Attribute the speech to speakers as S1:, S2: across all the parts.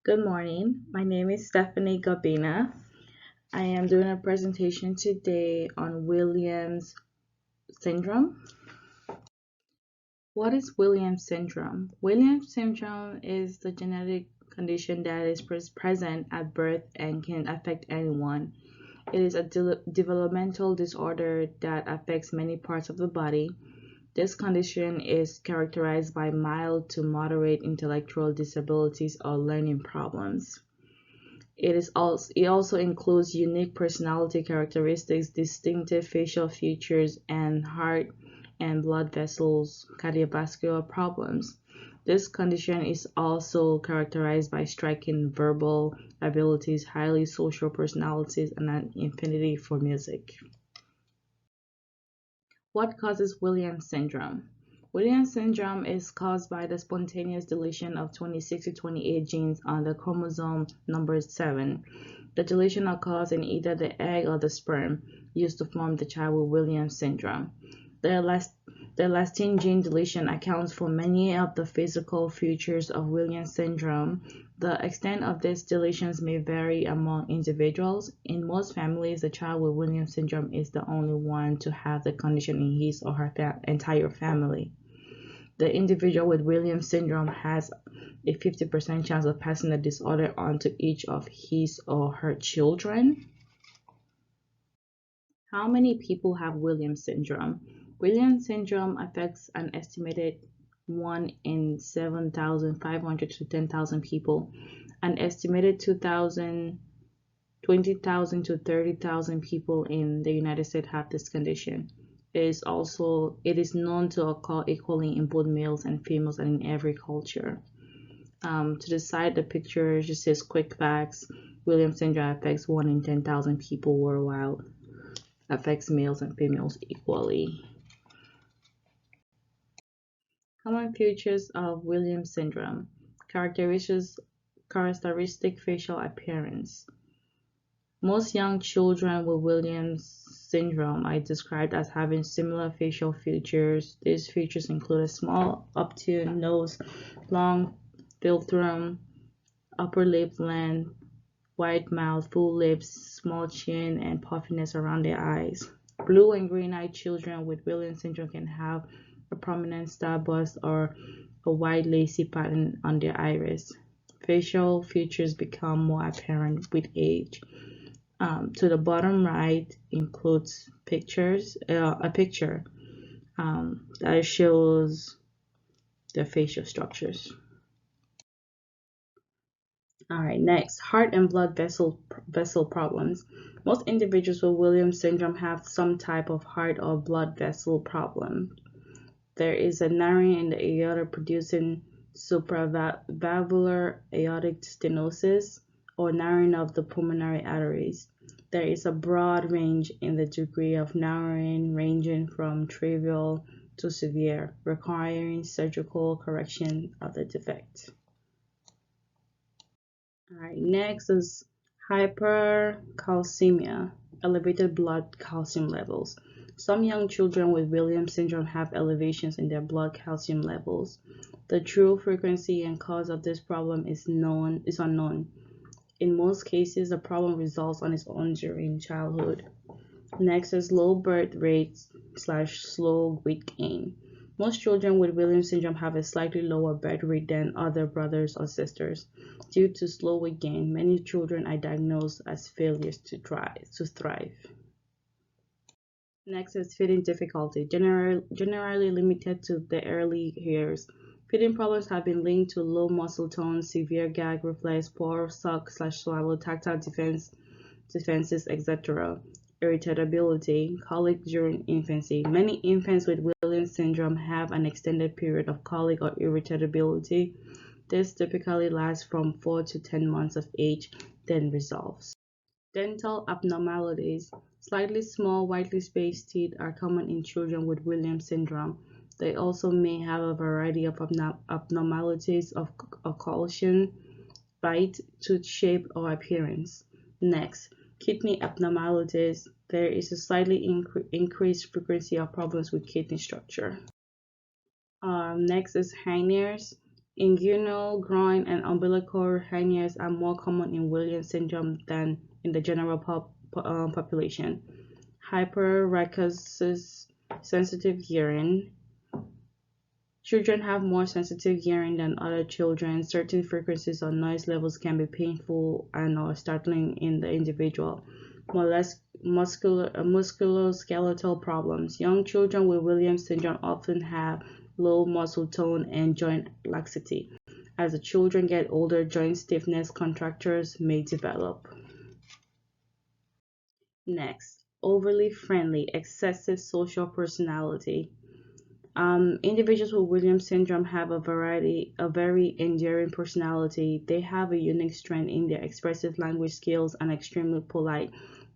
S1: Good morning. My name is Stephanie Gabina. I am doing a presentation today on Williams syndrome. What is Williams syndrome? Williams syndrome is the genetic condition that is present at birth and can affect anyone. It is a developmental disorder that affects many parts of the body. This condition is characterized by mild to moderate intellectual disabilities or learning problems. It also includes unique personality characteristics, distinctive facial features, and heart and blood vessels cardiovascular problems. This condition is also characterized by striking verbal abilities, highly social personalities, and an affinity for music. What causes Williams syndrome? Williams syndrome is caused by the spontaneous deletion of 26 to 28 genes on the chromosome number 7. The deletion occurs in either the egg or the sperm used to form the child with Williams syndrome. The elastin gene deletion accounts for many of the physical features of Williams syndrome. The extent of these deletions may vary among individuals. In most families, the child with Williams syndrome is the only one to have the condition in his or her entire family. The individual with Williams syndrome has a 50% chance of passing the disorder on to each of his or her children. How many people have Williams syndrome? Williams syndrome affects an estimated 1 in 7,500 to 10,000 people. An estimated 2,000, 20,000 to 30,000 people in the United States have this condition. It is known to occur equally in both males and females and in every culture. To the side, the picture just says quick facts. Williams syndrome affects 1 in 10,000 people worldwide. Affects males and females equally. Common features of Williams syndrome. Characteristic facial appearance. Most young children with Williams syndrome are described as having similar facial features. These features include a small obtuse nose, long philtrum, upper lip length, wide mouth, full lips, small chin, and puffiness around the eyes. Blue and green-eyed children with Williams syndrome can have a prominent starburst or a wide lacy pattern on their iris. Facial features become more apparent with age. To the bottom right includes a picture that shows the facial structures. All right, next, heart and blood vessel problems. Most individuals with Williams syndrome have some type of heart or blood vessel problem. There is a narrowing in the aorta producing supravalvular aortic stenosis or narrowing of the pulmonary arteries. There is a broad range in the degree of narrowing, ranging from trivial to severe, requiring surgical correction of the defect. All right, next is hypercalcemia, elevated blood calcium levels. Some young children with Williams syndrome have elevations in their blood calcium levels. The true frequency and cause of this problem is unknown. In most cases, the problem resolves on its own during childhood. Next is low birth rate / slow weight gain. Most children with Williams syndrome have a slightly lower birth rate than other brothers or sisters. Due to slow weight gain, many children are diagnosed as failures to thrive. Next is feeding difficulty, generally limited to the early years. Feeding problems have been linked to low muscle tone, severe gag reflex, poor suck/swallow, tactile defenses, etc. Irritability, colic during infancy. Many infants with Williams syndrome have an extended period of colic or irritability. This typically lasts from 4 to 10 months of age, then resolves. Dental abnormalities. Slightly small, widely spaced teeth are common in children with Williams syndrome. They also may have a variety of abnormalities of occlusion, bite, tooth shape, or appearance. Next, kidney abnormalities. There is a slightly increased frequency of problems with kidney structure. Next is hernias. Inguinal, groin, and umbilical hernias are more common in Williams syndrome than in the general population. Hyperacusis, sensitive hearing. Children have more sensitive hearing than other children. Certain frequencies or noise levels can be painful and or startling in the individual. Musculoskeletal problems. Young children with Williams syndrome often have low muscle tone and joint laxity. As the children get older, joint stiffness contractures may develop. Next, overly friendly, excessive social personality. Individuals with Williams syndrome have a very endearing personality. They have a unique strength in their expressive language skills and extremely polite.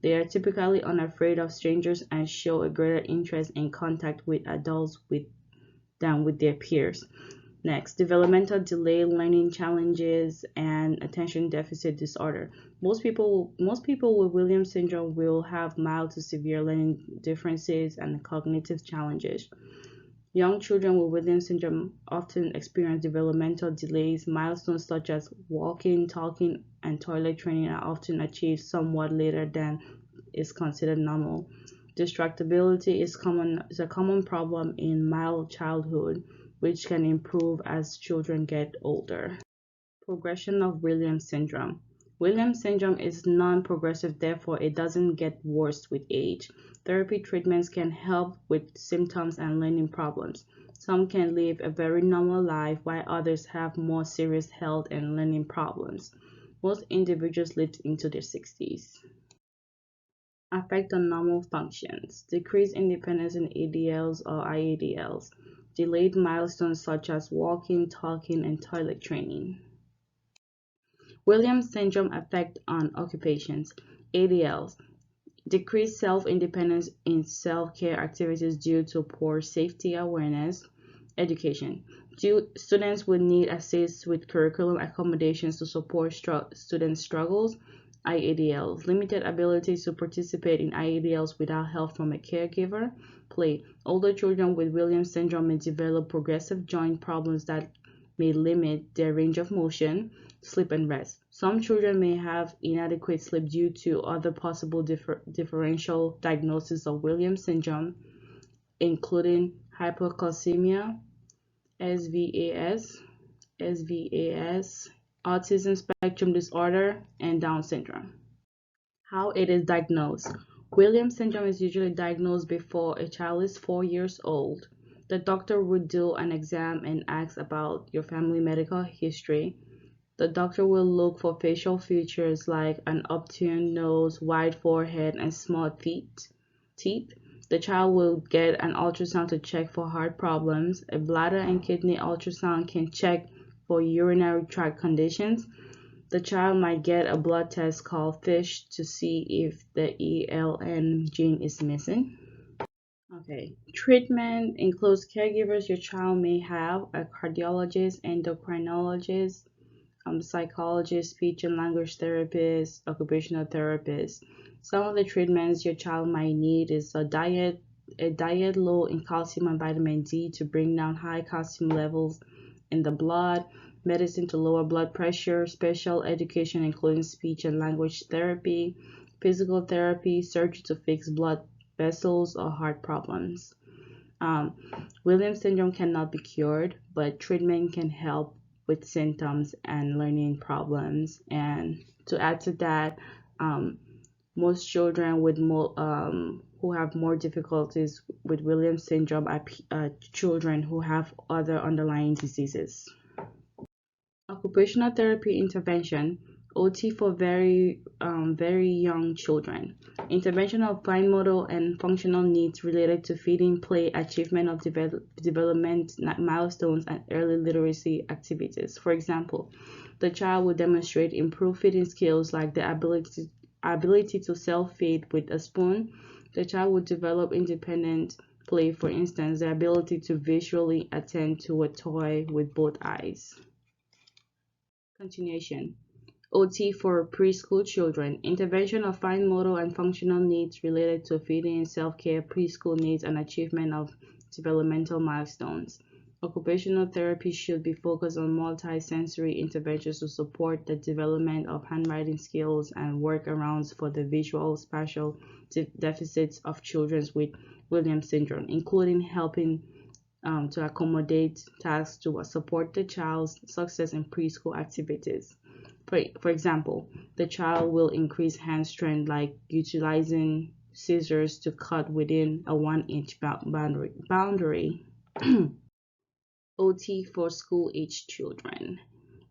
S1: They are typically unafraid of strangers and show a greater interest in contact with adults than with their peers. Next, developmental delay, learning challenges, and attention deficit disorder. Most people with Williams syndrome will have mild to severe learning differences and cognitive challenges. Young children with Williams syndrome often experience developmental delays. Milestones such as walking, talking, and toilet training are often achieved somewhat later than is considered normal. Distractibility is a common problem in mild childhood, which can improve as children get older. Progression of Williams syndrome. Williams syndrome is non-progressive, therefore it doesn't get worse with age. Therapy treatments can help with symptoms and learning problems. Some can live a very normal life while others have more serious health and learning problems. Most individuals live into their 60s. Effect on normal functions. Decreased independence in ADLs or IADLs. Delayed milestones such as walking, talking, and toilet training. Williams syndrome effect on occupations. ADLs. Decreased self-independence in self-care activities due to poor safety awareness. Education. Students will need assist with curriculum accommodations to support student struggles. IADLs. Limited ability to participate in IADLs without help from a caregiver. Play. Older children with Williams syndrome may develop progressive joint problems that may limit their range of motion. Sleep and rest. Some children may have inadequate sleep due to other possible differential diagnoses of Williams syndrome, including hypocalcemia, SVAS, autism spectrum disorder, and Down syndrome. How it is diagnosed. Williams syndrome is usually diagnosed before a child is 4 years old. The doctor would do an exam and ask about your family medical history. The doctor will look for facial features like an upturned nose, wide forehead, and small teeth. The child will get an ultrasound to check for heart problems. A bladder and kidney ultrasound can check for urinary tract conditions. The child might get a blood test called FISH to see if the ELN gene is missing. Okay, treatment includes caregivers your child may have, a cardiologist, endocrinologist, psychologist, speech and language therapist, occupational therapist. Some of the treatments your child might need is a diet low in calcium and vitamin D to bring down high calcium levels in the blood, medicine to lower blood pressure, special education including speech and language therapy, physical therapy, surgery to fix blood vessels or heart problems. Williams syndrome cannot be cured, but treatment can help with symptoms and learning problems. And to add to that, most children with who have more difficulties with Williams syndrome are children who have other underlying diseases. Occupational therapy intervention, OT for very young children. Intervention of fine motor and functional needs related to feeding, play, achievement of development milestones, and early literacy activities. For example, the child will demonstrate improved feeding skills like the ability to self-feed with a spoon. The child will develop independent play, for instance, the ability to visually attend to a toy with both eyes. Continuation. OT for preschool children. Intervention of fine motor and functional needs related to feeding, self-care, preschool needs, and achievement of developmental milestones. Occupational therapy should be focused on multi-sensory interventions to support the development of handwriting skills and workarounds for the visual spatial deficits of children with Williams syndrome, including helping to accommodate tasks to support the child's success in preschool activities. For example, the child will increase hand strength like utilizing scissors to cut within a 1-inch boundary. OT for school-age children.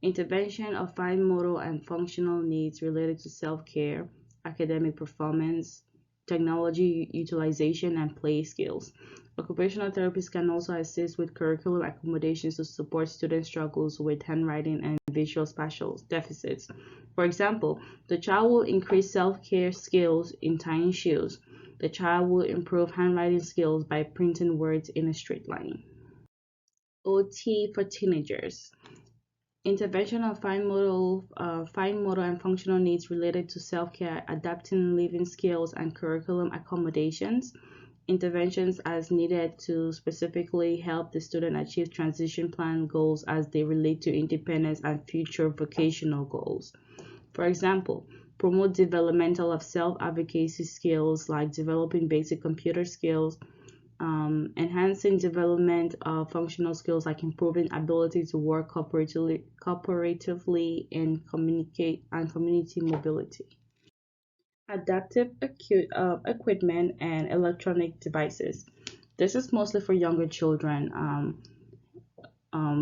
S1: Intervention of fine motor and functional needs related to self-care, academic performance, technology utilization, and play skills. Occupational therapists can also assist with curriculum accommodations to support student struggles with handwriting and visual spatial deficits. For example, the child will increase self-care skills in tying shoes. The child will improve handwriting skills by printing words in a straight line. OT for teenagers. Intervention of fine motor and functional needs related to self-care, adapting living skills, and curriculum accommodations. Interventions as needed to specifically help the student achieve transition plan goals as they relate to independence and future vocational goals. For example, promote developmental of self-advocacy skills like developing basic computer skills, enhancing development of functional skills like improving ability to work cooperatively and communicate and community mobility. Adaptive equipment and electronic devices. This is mostly for younger children.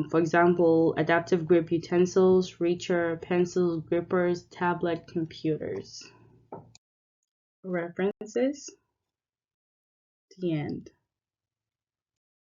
S1: For example, adaptive grip utensils, reacher, pencils, grippers, tablet, computers. References. The end.